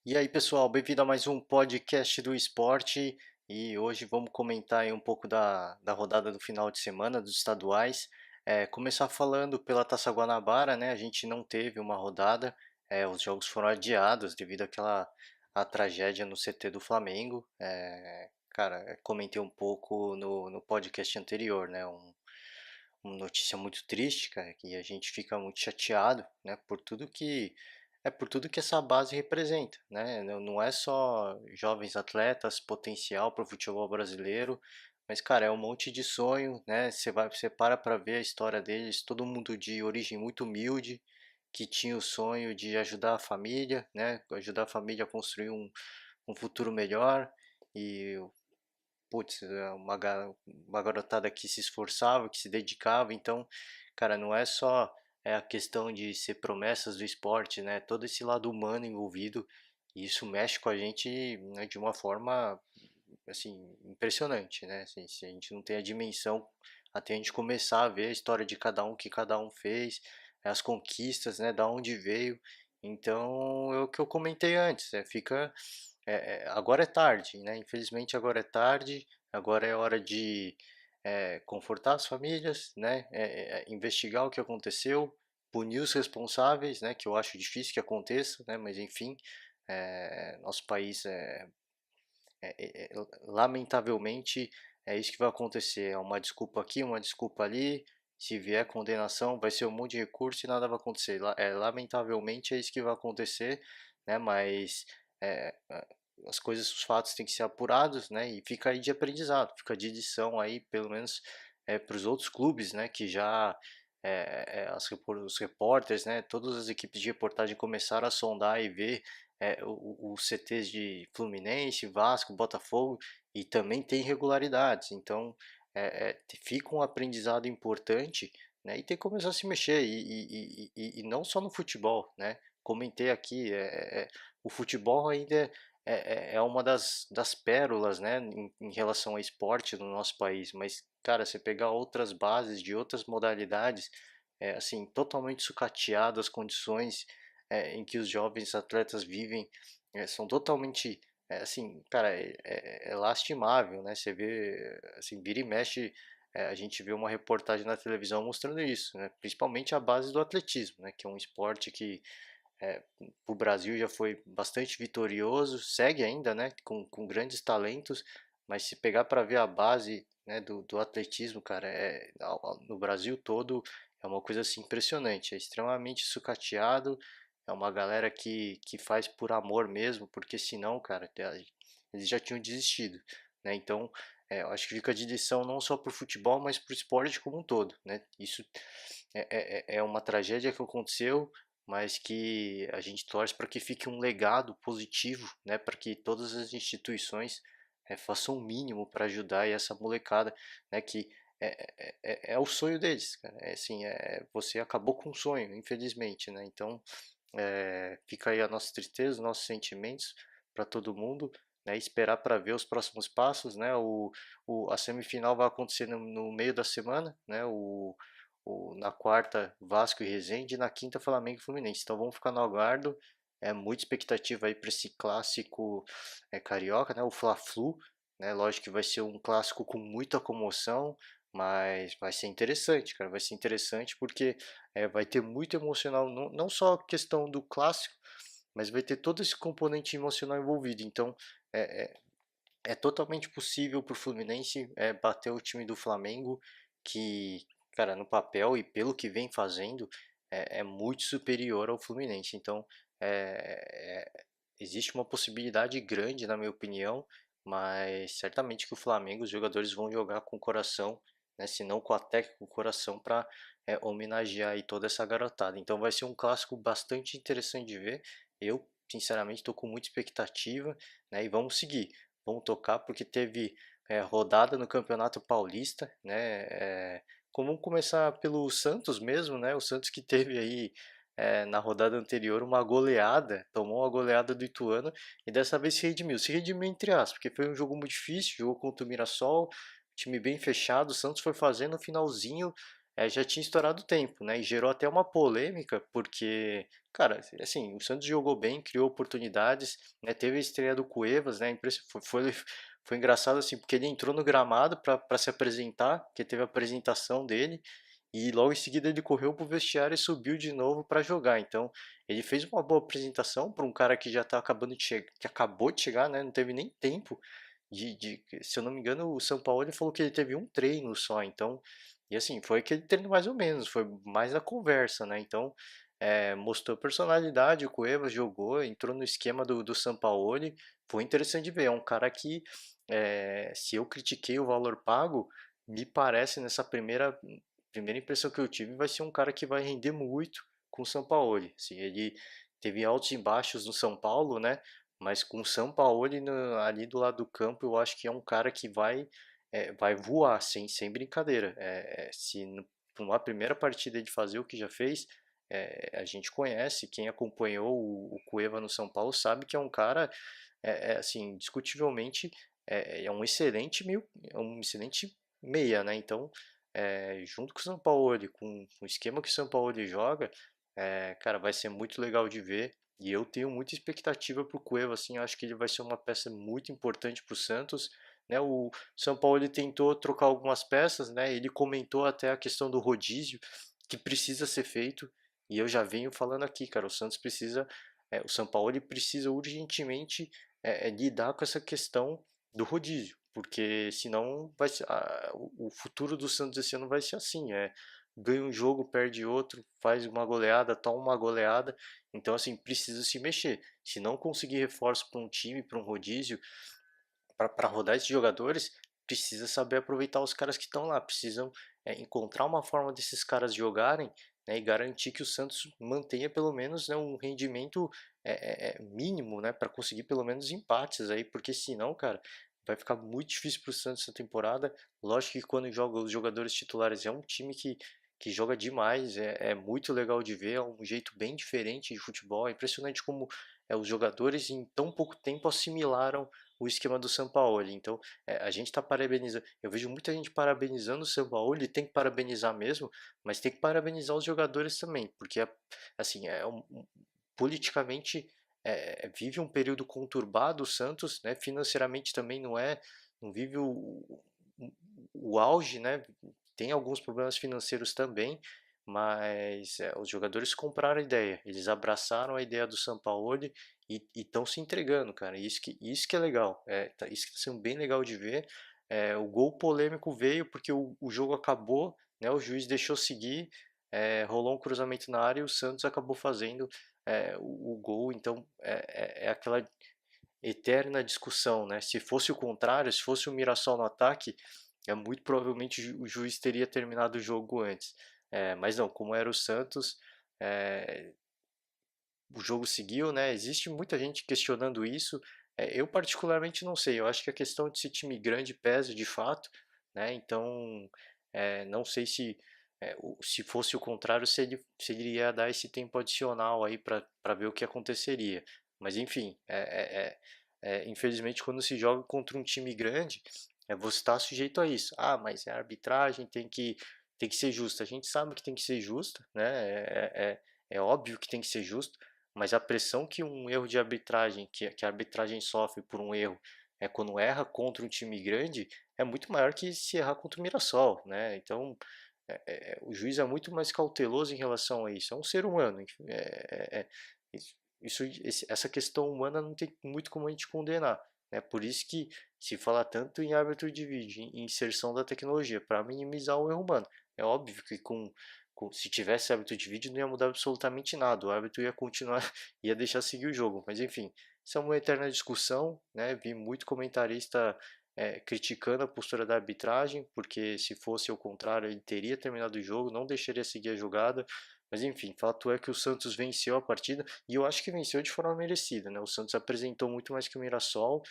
E aí, pessoal, bem-vindo a mais um podcast do esporte. E hoje vamos comentar aí um pouco da rodada do final de semana dos estaduais. Começar falando pela Taça Guanabara, né? A gente não teve uma rodada, os jogos foram adiados devido àquela a tragédia no CT do Flamengo. Cara, comentei um pouco no podcast anterior, né? Uma notícia muito triste, cara, que a gente fica muito chateado, né, por tudo que essa base representa, né? Não é só jovens atletas, potencial para o futebol brasileiro, mas cara, é um monte de sonho, né? Você para ver a história deles, todo mundo de origem muito humilde, que tinha o sonho de ajudar a família, né? Ajudar a família a construir um futuro melhor e putz, uma garotada que se esforçava, que se dedicava, então, cara, não é só a questão de ser promessas do esporte, né? Todo esse lado humano envolvido, e isso mexe com a gente, né, de uma forma, assim, impressionante, né? Assim, se a gente não tem a dimensão até a gente começar a ver a história de cada um, o que cada um fez, as conquistas, né? Da onde veio. Então, é o que eu comentei antes, agora é tarde, né? Infelizmente agora é tarde, agora é hora de confortar as famílias, né? Investigar o que aconteceu, punir os responsáveis, né? Que eu acho difícil que aconteça, né? Mas enfim, nosso país lamentavelmente é isso que vai acontecer. É uma desculpa aqui, uma desculpa ali. Se vier condenação, vai ser um monte de recurso e nada vai acontecer. Lamentavelmente é isso que vai acontecer, né? Mas é, as coisas, os fatos têm que ser apurados, né? E fica aí de aprendizado, fica de lição aí, pelo menos para os outros clubes, né? Que já os repórteres, né? Todas as equipes de reportagem começaram a sondar e ver os CTs de Fluminense, Vasco, Botafogo e também tem irregularidades. Então fica um aprendizado importante, né? E tem que começar a se mexer e não só no futebol, né? Comentei aqui, o futebol ainda é uma das pérolas, né, em relação ao esporte no nosso país, mas, cara, você pegar outras bases de outras modalidades, assim, totalmente sucateado as condições em que os jovens atletas vivem, são totalmente, assim, cara, é lastimável, né, você vê, assim, vira e mexe, a gente vê uma reportagem na televisão mostrando isso, né, principalmente a base do atletismo, né, que é um esporte que o Brasil já foi bastante vitorioso, segue ainda, né, com grandes talentos, mas se pegar para ver a base, né, do atletismo, cara, no Brasil todo é uma coisa assim impressionante, é extremamente sucateado, é uma galera que faz por amor mesmo, porque senão, cara, eles já tinham desistido, né? Então, eu acho que fica de lição não só para o futebol, mas para o esporte como um todo, né? Isso é uma tragédia que aconteceu, mas que a gente torce para que fique um legado positivo, né, para que todas as instituições façam o mínimo para ajudar essa molecada, né, que é o sonho deles, cara. É assim, você acabou com um sonho, infelizmente, né? Então, fica aí a nossa tristeza, os nossos sentimentos para todo mundo, né? Esperar para ver os próximos passos, né? A semifinal vai acontecer no meio da semana, né? Na quarta, Vasco e Resende, e na quinta, Flamengo e Fluminense. Então vamos ficar no aguardo. É muita expectativa aí para esse clássico carioca, né? O Fla-Flu, né? Lógico que vai ser um clássico com muita comoção, mas vai ser interessante, cara. Vai ser interessante porque vai ter muito emocional, não só a questão do clássico, mas vai ter todo esse componente emocional envolvido. Então é, é, é totalmente possível para o Fluminense bater o time do Flamengo, que, cara, no papel e pelo que vem fazendo, é muito superior ao Fluminense. Então, existe uma possibilidade grande, na minha opinião, mas certamente que o Flamengo, os jogadores vão jogar com o coração, né, se não com a técnica, com o coração, para homenagear aí toda essa garotada. Então, vai ser um clássico bastante interessante de ver. Eu, sinceramente, estou com muita expectativa, né, e vamos seguir. Vamos tocar porque teve rodada no Campeonato Paulista, né? Vamos começar pelo Santos mesmo, né? O Santos que teve aí na rodada anterior uma goleada, tomou uma goleada do Ituano e dessa vez se redimiu entre aspas, porque foi um jogo muito difícil, jogou contra o Mirassol, time bem fechado, o Santos foi fazendo no finalzinho, já tinha estourado o tempo, né? E gerou até uma polêmica, porque, cara, assim, o Santos jogou bem, criou oportunidades, né? Teve a estreia do Cuevas, né? Foi engraçado, assim, porque ele entrou no gramado para se apresentar, porque teve a apresentação dele, e logo em seguida ele correu pro vestiário e subiu de novo para jogar. Então, ele fez uma boa apresentação para um cara que já tá acabando de chegar, que acabou de chegar, né? Não teve nem tempo se eu não me engano, o São Paulo ele falou que ele teve um treino só, então, e assim, foi aquele treino mais ou menos, foi mais a conversa, né? Então, mostrou personalidade, o Cuevas jogou, entrou no esquema do Sampaoli, foi interessante de ver, é um cara que, se eu critiquei o valor pago, me parece nessa primeira impressão que eu tive, vai ser um cara que vai render muito com o Sampaoli, assim, ele teve altos e baixos no São Paulo, né? Mas com o Sampaoli ali do lado do campo, eu acho que é um cara que vai voar, sem brincadeira. Se numa primeira partida de fazer o que já fez, a gente conhece, quem acompanhou o Cueva no São Paulo sabe que é um cara, assim, discutivelmente, é um excelente meia, né? Então, junto com o Sampaoli, com o esquema que o Sampaoli joga, cara, vai ser muito legal de ver. E eu tenho muita expectativa para o Cueva, assim, eu acho que ele vai ser uma peça muito importante para o Santos, né? O São Paulo ele tentou trocar algumas peças, né? Ele comentou até a questão do rodízio que precisa ser feito, e eu já venho falando aqui, cara, o São Paulo ele precisa urgentemente lidar com essa questão do rodízio, porque senão o futuro do Santos esse ano vai ser assim, ganha um jogo, perde outro, faz uma goleada, toma uma goleada, então, assim, precisa se mexer. Se não conseguir reforço para um time, para um rodízio, para rodar esses jogadores, precisa saber aproveitar os caras que estão lá. Precisam encontrar uma forma desses caras jogarem, né, e garantir que o Santos mantenha pelo menos, né, um rendimento mínimo, né, para conseguir pelo menos empates aí, porque senão, cara, vai ficar muito difícil para o Santos essa temporada. Lógico que quando joga os jogadores titulares é um time que joga demais, é muito legal de ver, é um jeito bem diferente de futebol. É impressionante como os jogadores em tão pouco tempo assimilaram o esquema do Sampaoli. Então, a gente está parabenizando. Eu vejo muita gente parabenizando o Sampaoli, tem que parabenizar mesmo, mas tem que parabenizar os jogadores também, porque assim, politicamente vive um período conturbado o Santos, né? Financeiramente também não vive o auge, né? Tem alguns problemas financeiros também, mas os jogadores compraram a ideia, eles abraçaram a ideia do Sampaoli e estão se entregando, cara. Isso que é legal, isso que está sendo bem legal de ver. O gol polêmico veio porque o jogo acabou, né? O juiz deixou seguir, rolou um cruzamento na área e o Santos acabou fazendo o gol. Então é aquela eterna discussão, né? Se fosse o contrário, se fosse o Mirassol no ataque, muito provavelmente o juiz teria terminado o jogo antes. Mas não, como era o Santos, é, o jogo seguiu, né? Existe muita gente questionando isso. Eu particularmente não sei. Eu acho que a questão de ser time grande pesa de fato, né? Então, não sei se fosse o contrário, se ele ia dar esse tempo adicional aí para ver o que aconteceria. Mas enfim, infelizmente quando se joga contra um time grande, você está sujeito a isso. Ah, mas a arbitragem tem que ser justa. A gente sabe que tem que ser justa, né? É óbvio que tem que ser justo, mas a pressão que um erro de arbitragem, que a arbitragem sofre por um erro, quando erra contra um time grande, é muito maior que se errar contra o Mirassol, né? Então, o juiz é muito mais cauteloso em relação a isso. É um ser humano. Essa questão humana não tem muito como a gente condenar. Né? Por isso que se fala tanto em árbitro de vídeo, em inserção da tecnologia, para minimizar o erro humano. É óbvio que se tivesse árbitro de vídeo não ia mudar absolutamente nada, o árbitro ia continuar, ia deixar seguir o jogo, mas enfim, isso é uma eterna discussão, né? Vi muito comentarista criticando a postura da arbitragem, porque se fosse o contrário ele teria terminado o jogo, não deixaria seguir a jogada, mas enfim, fato é que o Santos venceu a partida e eu acho que venceu de forma merecida, né? O Santos apresentou muito mais que o Mirassol,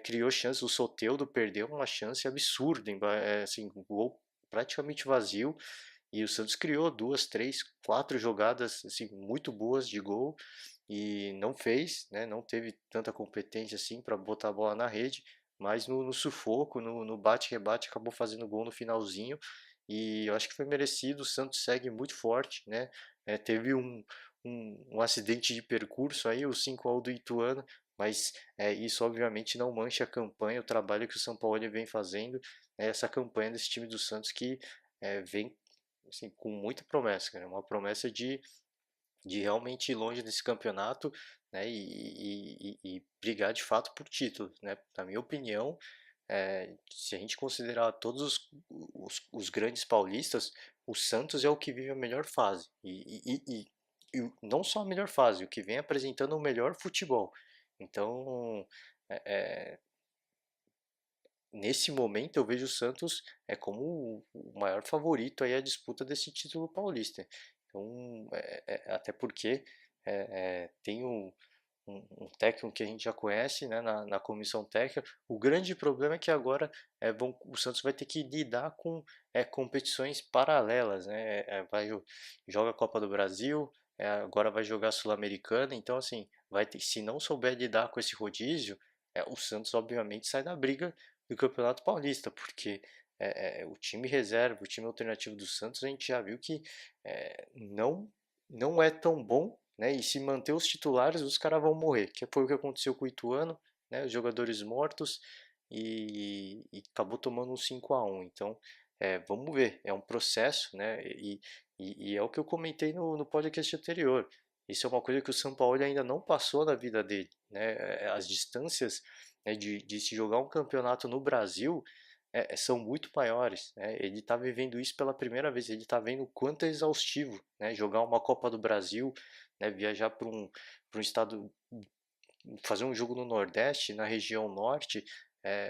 criou chances, o Soteldo perdeu uma chance absurda, assim, um gol praticamente vazio, e o Santos criou duas, três, quatro jogadas assim muito boas de gol e não fez, né? Não teve tanta competência assim para botar a bola na rede, mas no sufoco, no bate-rebate acabou fazendo gol no finalzinho e eu acho que foi merecido. O Santos segue muito forte, né? Teve um acidente de percurso aí, o 5-1 do Ituano, mas isso obviamente não mancha a campanha, o trabalho que o São Paulo vem fazendo, né? Essa campanha desse time do Santos que vem assim, com muita promessa, cara, uma promessa de realmente ir longe desse campeonato, né, e brigar de fato por título, né? Na minha opinião, se a gente considerar todos os grandes paulistas, o Santos é o que vive a melhor fase e não só a melhor fase, o que vem apresentando o melhor futebol. Então, é, é, nesse momento eu vejo o Santos como o maior favorito aí à disputa desse título paulista. Então, até porque tem um técnico que a gente já conhece, né, na comissão técnica. O grande problema é que agora o Santos vai ter que lidar com competições paralelas, né? Joga a Copa do Brasil, agora vai jogar a Sul-Americana. Então, assim, se não souber lidar com esse rodízio, o Santos obviamente sai da briga do Campeonato Paulista, porque o time reserva, o time alternativo do Santos, a gente já viu que não é tão bom, né? E se manter os titulares, os caras vão morrer, que foi o que aconteceu com o Ituano, né? Os jogadores mortos e acabou tomando um 5-1. Então, vamos ver, é um processo, né? E é o que eu comentei no podcast anterior. Isso é uma coisa que o São Paulo ainda não passou na vida dele, né? As distâncias, né, de se jogar um campeonato no Brasil são muito maiores, né? Ele está vivendo isso pela primeira vez, ele está vendo o quanto é exaustivo, né? Jogar uma Copa do Brasil, né? Viajar para um estado, fazer um jogo no Nordeste, na região Norte,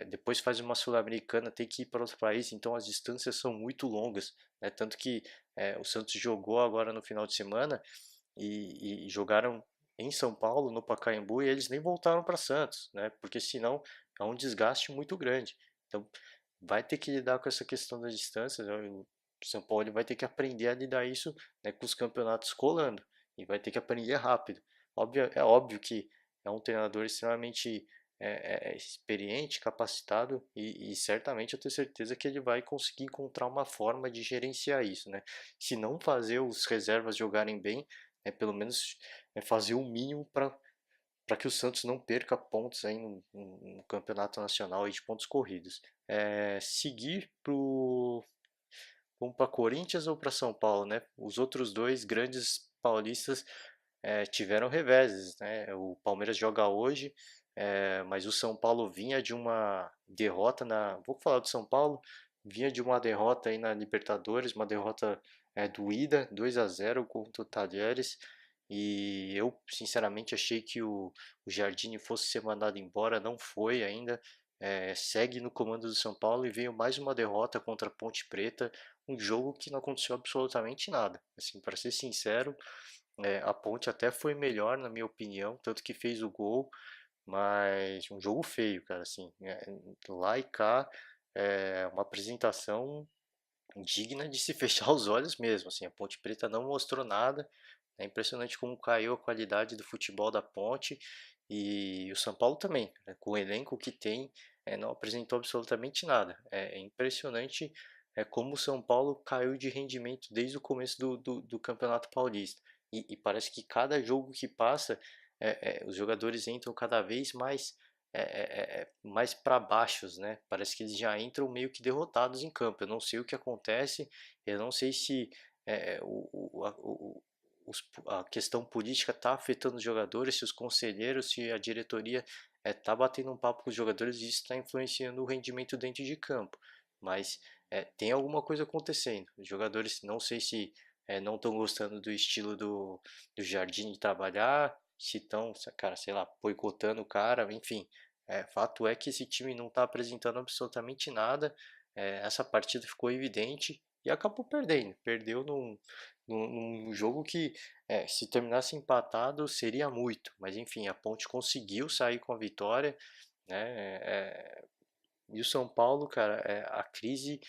depois faz uma Sul-Americana, tem que ir para outro país, então as distâncias são muito longas, né? Tanto que o Santos jogou agora no final de semana e jogaram em São Paulo, no Pacaembu, e eles nem voltaram para Santos, né? Porque senão é um desgaste muito grande. Então vai ter que lidar com essa questão das distâncias, né? O São Paulo vai ter que aprender a lidar isso, né, com os campeonatos colando e vai ter que aprender rápido. É óbvio que é um treinador extremamente experiente, capacitado e certamente eu tenho certeza que ele vai conseguir encontrar uma forma de gerenciar isso, né? Se não fazer os reservas jogarem bem, pelo menos fazer o mínimo para que o Santos não perca pontos aí no campeonato nacional aí de pontos corridos. Seguir para Corinthians ou para São Paulo, né? Os outros dois grandes paulistas tiveram reveses, né? O Palmeiras joga hoje, mas o São Paulo vinha de uma derrota vou falar do São Paulo, vinha de uma derrota aí na Libertadores, uma derrota doída, 2-0 contra o Talheres. E eu sinceramente achei que o Jardine fosse ser mandado embora, não foi ainda. Segue no comando do São Paulo e veio mais uma derrota contra a Ponte Preta, um jogo que não aconteceu absolutamente nada. Assim, para ser sincero, a Ponte até foi melhor, na minha opinião, tanto que fez o gol, mas um jogo feio, cara, assim, lá e cá, uma apresentação digna de se fechar os olhos mesmo, assim, a Ponte Preta não mostrou nada, é impressionante como caiu a qualidade do futebol da Ponte e o São Paulo também, né, com o elenco que tem, não apresentou absolutamente nada. É impressionante como o São Paulo caiu de rendimento desde o começo do Campeonato Paulista. E parece que cada jogo que passa, os jogadores entram cada vez mais para baixos, né? Parece que eles já entram meio que derrotados em campo. Eu não sei o que acontece, eu não sei se a questão política está afetando os jogadores, se os conselheiros, se a diretoria está batendo um papo com os jogadores e isso está influenciando o rendimento dentro de campo. Mas tem alguma coisa acontecendo. Os jogadores, não sei se não estão gostando do estilo do Jardim de trabalhar, se estão, cara, sei lá, boicotando o cara, enfim. Fato é que esse time não está apresentando absolutamente nada. Essa partida ficou evidente e acabou perdendo. Perdeu num jogo que, se terminasse empatado, seria muito. Mas enfim, a Ponte conseguiu sair com a vitória, né? E o São Paulo, cara, a crise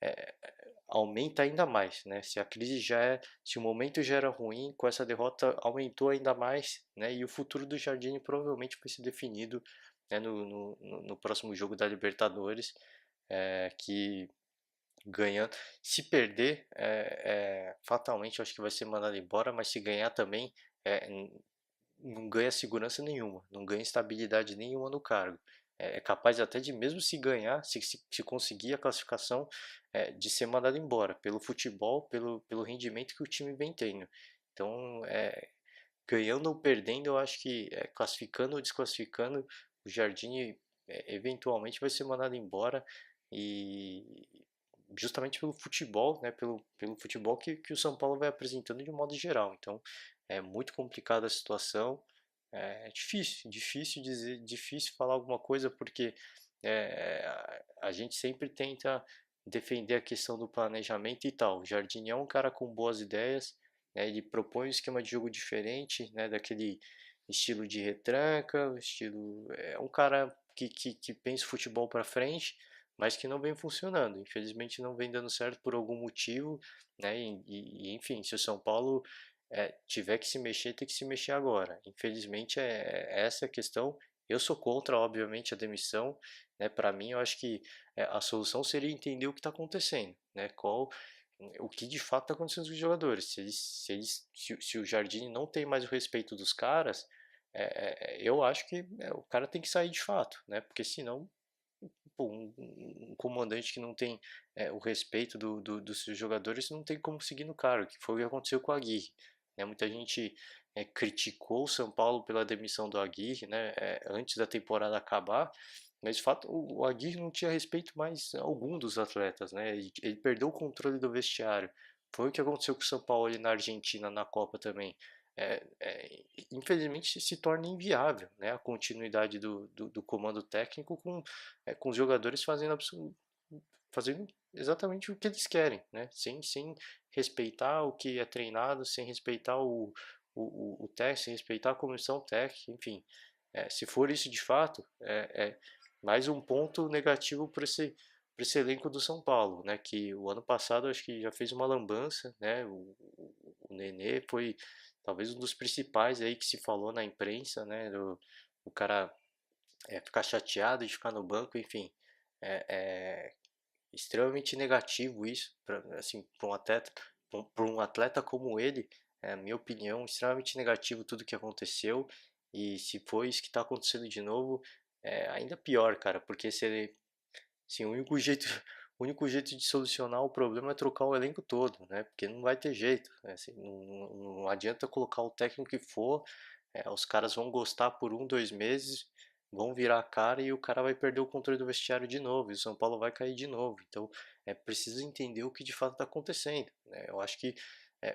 é, aumenta ainda mais, né? Se o momento já era ruim, com essa derrota aumentou ainda mais, né? E o futuro do Jardine provavelmente vai ser definido, né, no próximo jogo da Libertadores, que ganhando. Se perder, fatalmente eu acho que vai ser mandado embora, mas se ganhar também, não ganha segurança nenhuma, não ganha estabilidade nenhuma no cargo. É capaz até de, mesmo se ganhar, se conseguir a classificação, de ser mandado embora pelo futebol, pelo rendimento que o time vem tendo. Então, ganhando ou perdendo, eu acho que classificando ou desclassificando, o Jardine eventualmente vai ser mandado embora e justamente pelo futebol, né, pelo futebol que o São Paulo vai apresentando de um modo geral. Então, é muito complicada a situação. É difícil, difícil dizer, difícil falar alguma coisa porque a gente sempre tenta defender a questão do planejamento e tal. O Jardim é um cara com boas ideias, né? Ele propõe um esquema de jogo diferente, né? Daquele estilo de retranca, estilo é um cara que pensa o futebol para frente, mas que não vem funcionando. Infelizmente não vem dando certo por algum motivo, né? Enfim, se o São Paulo tiver que se mexer, tem que se mexer agora. Infelizmente é essa a questão. Eu sou contra, obviamente, a demissão, né? Para mim, eu acho que a solução seria entender o que está acontecendo, né? O que de fato está acontecendo com os jogadores. Se o Jardine não tem mais o respeito dos caras, eu acho que o cara tem que sair de fato, né? Porque senão, pô, um comandante que não tem o respeito dos seus jogadores não tem como seguir no cargo, que foi o que aconteceu com a Aguirre, né? Muita gente criticou o São Paulo pela demissão do Aguirre, né? Antes da temporada acabar, mas de fato o Aguirre não tinha respeito mais algum dos atletas, né? Ele perdeu o controle do vestiário. Foi o que aconteceu com o São Paulo ali na Argentina na Copa também. Infelizmente se torna inviável, né, a continuidade do comando técnico com os jogadores fazendo exatamente o que eles querem, né, sem respeitar o que é treinado, sem respeitar o técnico, sem respeitar a comissão técnica, enfim. Se for isso de fato, mais um ponto negativo para esse elenco do São Paulo, né? Que o ano passado acho que já fez uma lambança, né? O Nenê foi talvez um dos principais aí que se falou na imprensa, né? O cara ficar chateado de ficar no banco, enfim, é extremamente negativo isso, assim, para um atleta, para um atleta como ele, minha opinião, extremamente negativo tudo que aconteceu. E se for isso que está acontecendo de novo, ainda pior, cara, porque se ele sim, o único jeito de solucionar o problema é trocar o elenco todo, né? Porque não vai ter jeito, né? Assim, não adianta colocar o técnico que for, os caras vão gostar por um, 2 meses, vão virar a cara e o cara vai perder o controle do vestiário de novo, e o São Paulo vai cair de novo. Então, é preciso entender o que de fato está acontecendo, né? Eu acho que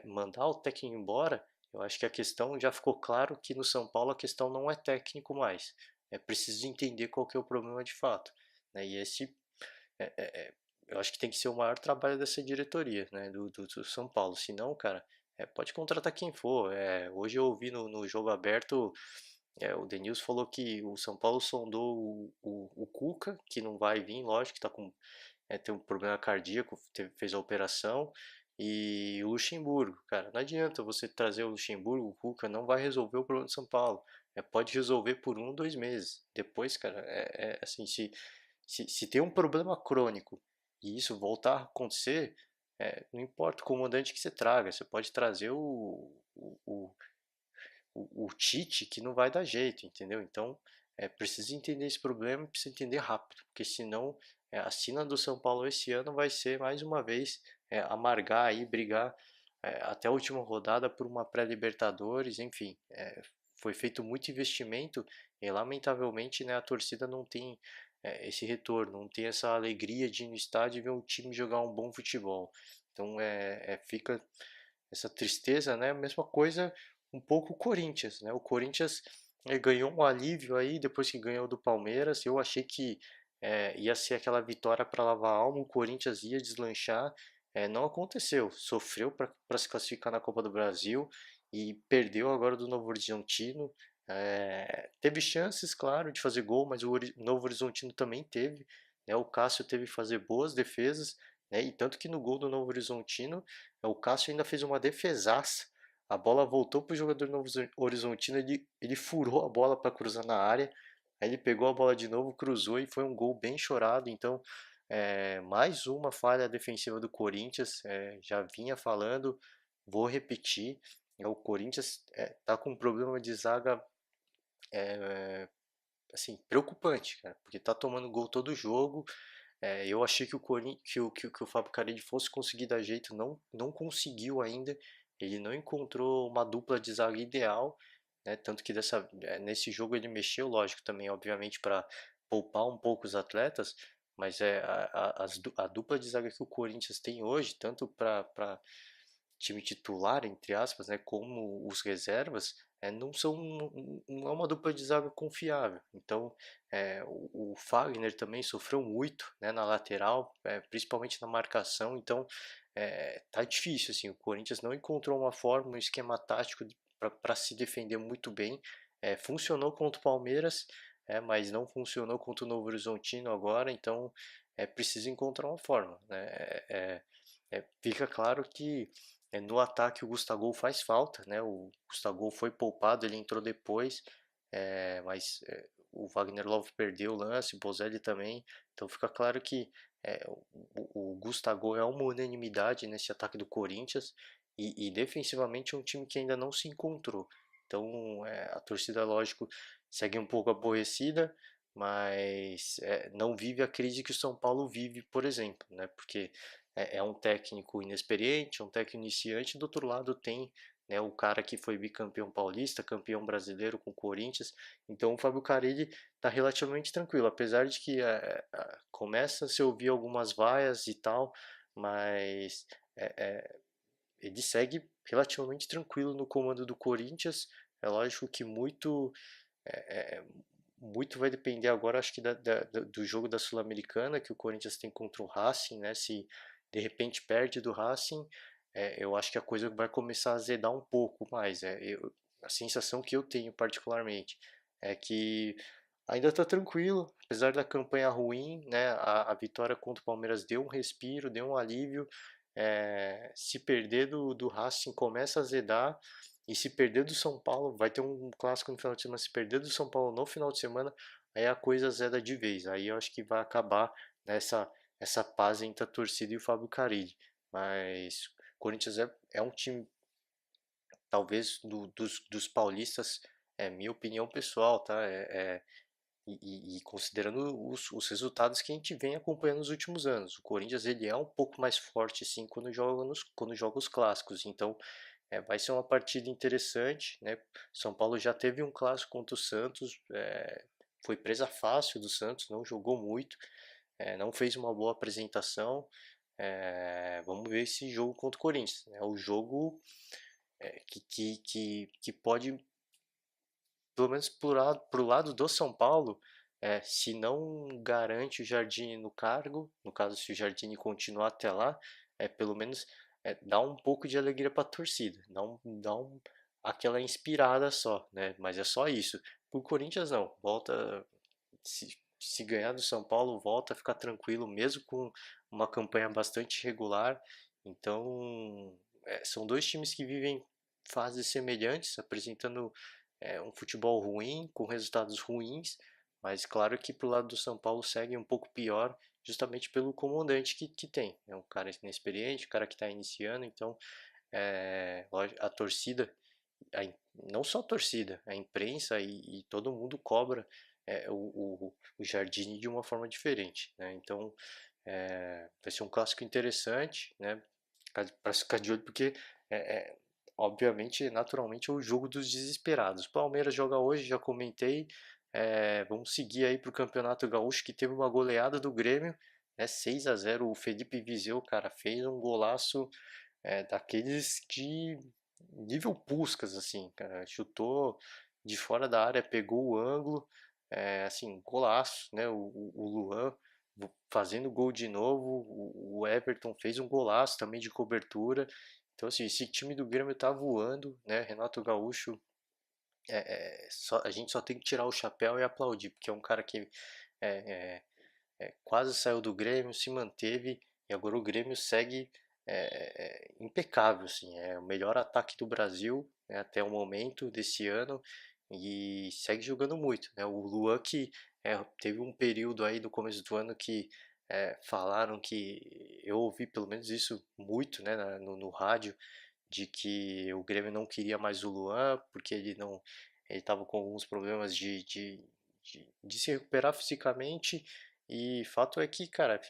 mandar o técnico embora, eu acho que a questão já ficou claro que no São Paulo a questão não é técnico mais. É preciso entender qual que é o problema de fato, né? E esse é, é, é, eu acho que tem que ser o maior trabalho dessa diretoria, né, do São Paulo. Se não, cara, pode contratar quem for. Hoje eu ouvi no jogo aberto, o Denilson falou que o São Paulo sondou o Cuca, que não vai vir, lógico, que tá tem um problema cardíaco, fez a operação, e o Luxemburgo. Cara, não adianta você trazer o Luxemburgo, o Cuca não vai resolver o problema de São Paulo. Pode resolver por um, 2 meses. Depois, cara, assim, se tem um problema crônico e isso voltar a acontecer, não importa o comandante que você traga, você pode trazer o Tite que não vai dar jeito, entendeu? Então, precisa entender esse problema e precisa entender rápido, porque senão a sina do São Paulo esse ano vai ser mais uma vez amargar aí, brigar até a última rodada por uma pré-Libertadores, enfim, foi feito muito investimento e lamentavelmente, né, a torcida não tem esse retorno, não tem essa alegria de ir no estádio e ver um time jogar um bom futebol. Então fica essa tristeza, né? Mesma coisa um pouco o Corinthians, né? O Corinthians ganhou um alívio aí depois que ganhou do Palmeiras. Eu achei que ia ser aquela vitória para lavar a alma, o Corinthians ia deslanchar. Não aconteceu, sofreu para se classificar na Copa do Brasil e perdeu agora do Novo Horizontino. Teve chances, claro, de fazer gol, mas o Novo Horizontino também teve, né? O Cássio teve que fazer boas defesas, né? E tanto que no gol do Novo Horizontino, o Cássio ainda fez uma defesaça. A bola voltou para o jogador Novo Horizontino, ele furou a bola para cruzar na área. Aí ele pegou a bola de novo, cruzou e foi um gol bem chorado. Então, Mais uma falha defensiva do Corinthians, já vinha falando, vou repetir, o Corinthians tá com um problema de zaga assim, preocupante, cara, porque tá tomando gol todo jogo. Eu achei que o, Corin... que o Fábio Carille fosse conseguir dar jeito, não conseguiu ainda. Ele não encontrou uma dupla de zaga ideal, né? Tanto que nesse jogo ele mexeu, lógico, também, obviamente, para poupar um pouco os atletas, mas a dupla de zaga que o Corinthians tem hoje, tanto para time titular, entre aspas, né, como os reservas, não é uma dupla de zaga confiável. Então, o Fagner também sofreu muito, né, na lateral, principalmente na marcação. Então, tá difícil, assim, o Corinthians não encontrou uma forma, um esquema tático para se defender muito bem. Funcionou contra o Palmeiras, mas não funcionou contra o Novo Horizontino agora. Então, precisa encontrar uma forma, né? Fica claro que no ataque o Gustavo faz falta, né? O Gustavo foi poupado, ele entrou depois, mas o Wagner Love perdeu o lance, o Bozelli também. Então fica claro que o Gustavo é uma unanimidade nesse ataque do Corinthians e defensivamente é um time que ainda não se encontrou. Então a torcida, lógico, segue um pouco aborrecida, mas não vive a crise que o São Paulo vive, por exemplo, né? Porque é um técnico inexperiente, é um técnico iniciante. Do outro lado tem, né, o cara que foi bicampeão paulista, campeão brasileiro com o Corinthians. Então o Fábio Carille está relativamente tranquilo, apesar de que começa a se ouvir algumas vaias e tal, mas é, é, ele segue relativamente tranquilo no comando do Corinthians. É lógico que é, é, muito vai depender agora, acho que do jogo da Sul-Americana que o Corinthians tem contra o Racing, né? Se de repente perde do Racing, eu acho que a coisa vai começar a azedar um pouco mais. A sensação que eu tenho particularmente é que ainda está tranquilo, apesar da campanha ruim, né? A vitória contra o Palmeiras deu um respiro, deu um alívio. Se perder do Racing começa a azedar. E se perder do São Paulo, vai ter um clássico no final de semana. Se perder do São Paulo no final de semana, aí a coisa zeda de vez. Aí eu acho que vai acabar nessa essa paz entre a torcida e o Fábio Carille. Mas o Corinthians é um time, talvez, dos paulistas, é minha opinião pessoal, tá? E considerando os resultados que a gente vem acompanhando nos últimos anos, o Corinthians ele é um pouco mais forte sim quando joga os clássicos. Então vai ser uma partida interessante, né? São Paulo já teve um clássico contra o Santos, foi presa fácil do Santos, não jogou muito, não fez uma boa apresentação. Vamos ver esse jogo contra o Corinthians. É o jogo que pode, pelo menos pro lado do São Paulo, se não garante o Jardine no cargo, no caso se o Jardine continuar até lá, pelo menos dá um pouco de alegria para a torcida, aquela inspirada só, né? Mas é só isso. Pro Corinthians não, volta se ganhar do São Paulo, volta a ficar tranquilo, mesmo com uma campanha bastante regular. Então, são dois times que vivem fases semelhantes, apresentando um futebol ruim, com resultados ruins, mas claro que pro lado do São Paulo segue um pouco pior, justamente pelo comandante que tem. É um cara inexperiente, um cara que está iniciando, então a torcida, não só a torcida, a imprensa e todo mundo cobra o Jardine de uma forma diferente, né? Então vai ser um clássico interessante, né? Para ficar de olho, porque é, é, obviamente, naturalmente, é o jogo dos desesperados. O Palmeiras joga hoje, já comentei. Vamos seguir aí para o Campeonato Gaúcho, que teve uma goleada do Grêmio, né? 6-0. O Felipe Viseu, cara, fez um golaço daqueles de nível Puskás, assim, cara. Chutou de fora da área, pegou o ângulo, assim, golaço, né? O Luan fazendo gol de novo, o Everton fez um golaço também de cobertura. Então, assim, esse time do Grêmio tá voando, né? Renato Gaúcho, a gente só tem que tirar o chapéu e aplaudir, porque é um cara que é, quase saiu do Grêmio, se manteve e agora o Grêmio segue impecável, assim, é o melhor ataque do Brasil, né, até o momento desse ano e segue jogando muito, né? O Luan que teve um período aí no começo do ano que falaram que eu ouvi pelo menos isso muito, né, no rádio, de que o Grêmio não queria mais o Luan porque ele estava com alguns problemas de se recuperar fisicamente. E fato é que, cara,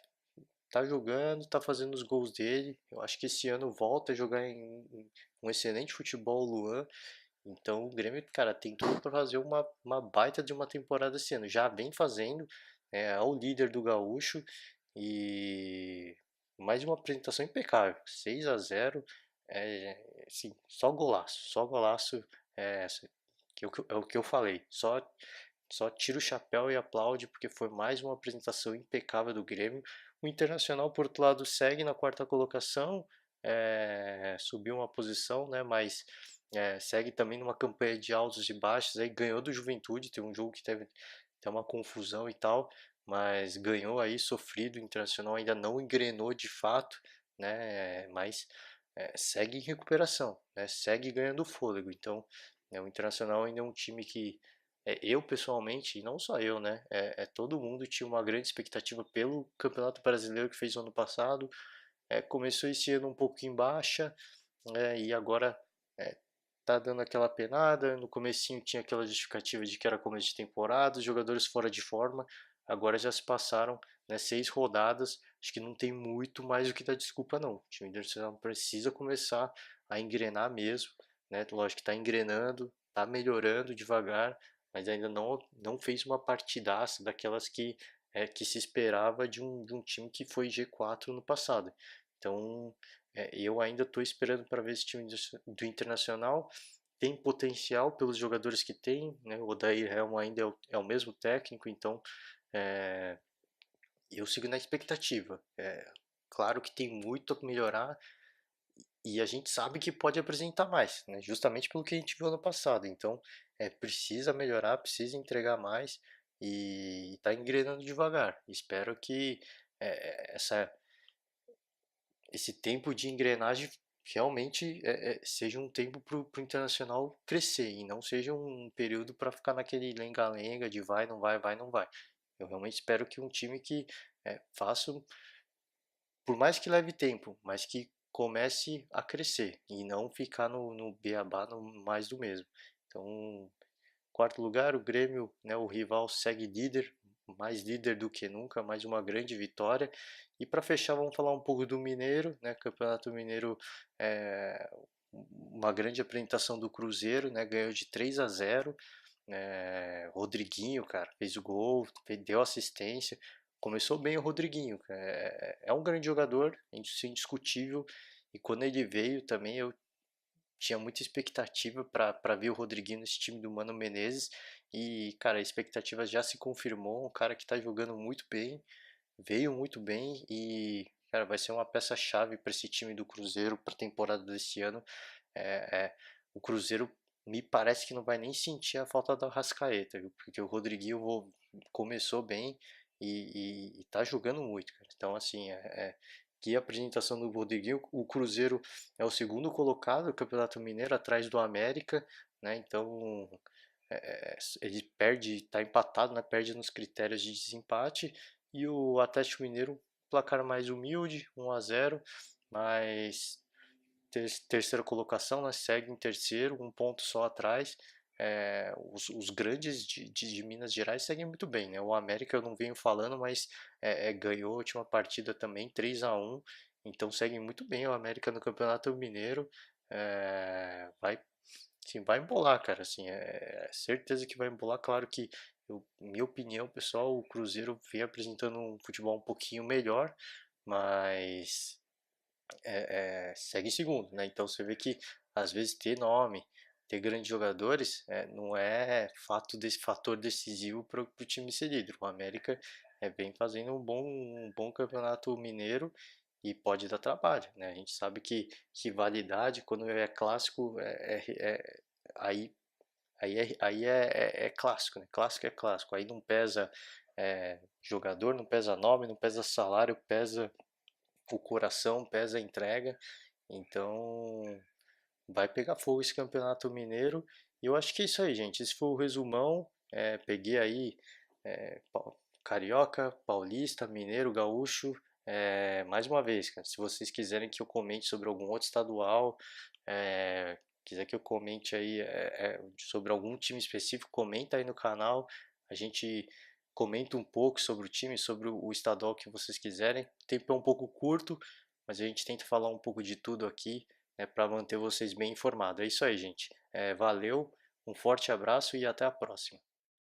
tá jogando, tá fazendo os gols dele. Eu acho que esse ano volta a jogar em um excelente futebol o Luan. Então o Grêmio, cara, tem tudo para fazer uma baita de uma temporada esse ano. Já vem fazendo, é o líder do Gaúcho e mais uma apresentação impecável. 6-0, assim, só golaço, é, é o que eu falei. Só tira o chapéu e aplaude porque foi mais uma apresentação impecável do Grêmio. O Internacional, por outro lado, segue na quarta colocação, subiu uma posição, né? Mas segue também numa campanha de altos e baixos. Aí ganhou do Juventude, tem um jogo que teve até uma confusão e tal, mas ganhou aí sofrido. O Internacional ainda não engrenou de fato, né? Mas segue em recuperação, né? Segue ganhando fôlego. Então, o Internacional ainda é um time que eu pessoalmente, e não só eu, né? Todo mundo tinha uma grande expectativa pelo Campeonato Brasileiro que fez ano passado. Começou esse ano um pouco em baixa, e agora é, tá dando aquela penada. No comecinho tinha aquela justificativa de que era começo de temporada, os jogadores fora de forma. Agora já se passaram, né, 6 rodadas. Acho que não tem muito mais o que dar desculpa, não. O time do Arsenal precisa começar a engrenar mesmo, né? Lógico que está engrenando, está melhorando devagar, mas ainda não fez uma partidaça daquelas que se esperava de um time que foi G4 no passado. Então, eu ainda estou esperando para ver esse time do Internacional. Tem potencial pelos jogadores que tem, né? O Odair Helma ainda é o mesmo técnico, então é, eu sigo na expectativa. Claro que tem muito a melhorar e a gente sabe que pode apresentar mais, né? Justamente pelo que a gente viu ano passado. Então, precisa melhorar, precisa entregar mais e está engrenando devagar. Espero que essa esse tempo de engrenagem realmente seja um tempo para o Internacional crescer e não seja um período para ficar naquele lenga-lenga de vai, não vai, vai, não vai. Eu realmente espero que um time que faça, por mais que leve tempo, mas que comece a crescer e não ficar no beabá, no mais do mesmo. Então, quarto lugar, o Grêmio, né, o rival segue líder, mais líder do que nunca, mais uma grande vitória. E para fechar, vamos falar um pouco do Mineiro, né? Campeonato Mineiro, é, uma grande apresentação do Cruzeiro, né? Ganhou de 3-0. Rodriguinho, cara, fez o gol, deu assistência. Começou bem o Rodriguinho, é um grande jogador, indiscutível. E quando ele veio também, eu tinha muita expectativa para ver o Rodriguinho nesse time do Mano Menezes e, cara, a expectativa já se confirmou. Um cara que tá jogando muito bem, veio muito bem e, cara, vai ser uma peça-chave para esse time do Cruzeiro para a temporada desse ano. O Cruzeiro me parece que não vai nem sentir a falta da Rascaeta, viu? Porque o Rodriguinho começou bem e tá jogando muito, cara. Então, assim, que apresentação do Rodriguinho. O Cruzeiro é o segundo colocado do Campeonato Mineiro, atrás do América, né? Então, ele perde, tá empatado, né? Perde nos critérios de desempate. E o Atlético Mineiro, placar mais humilde, 1-0, mas terceira colocação, né? Segue em terceiro, um ponto só atrás. Os grandes de Minas Gerais seguem muito bem, né? O América eu não venho falando, mas ganhou a última partida também, 3-1. Então segue muito bem o América no Campeonato Mineiro. Vai, sim, vai embolar, cara. Assim, certeza que vai embolar. Claro que, minha opinião, pessoal, o Cruzeiro vem apresentando um futebol um pouquinho melhor, mas segue em segundo, né? Então você vê que às vezes ter nome, ter grandes jogadores, não é fator decisivo para o time ser líder. O América vem fazendo um bom campeonato mineiro e pode dar trabalho, né? A gente sabe que rivalidade, quando é clássico, aí é clássico, né? Clássico é clássico. Aí não pesa jogador, não pesa nome, não pesa salário, pesa o coração, pesa a entrega. Então, vai pegar fogo esse Campeonato Mineiro. E eu acho que é isso aí, gente. Esse foi o resumão. Peguei aí, carioca, paulista, mineiro, gaúcho. Mais uma vez, cara, se vocês quiserem que eu comente sobre algum outro estadual, quiser que eu comente aí sobre algum time específico, comenta aí no canal. A gente comenta um pouco sobre o time, sobre o estadual que vocês quiserem. O tempo é um pouco curto, mas a gente tenta falar um pouco de tudo aqui, né, para manter vocês bem informados. É isso aí, gente. Valeu, um forte abraço e até a próxima.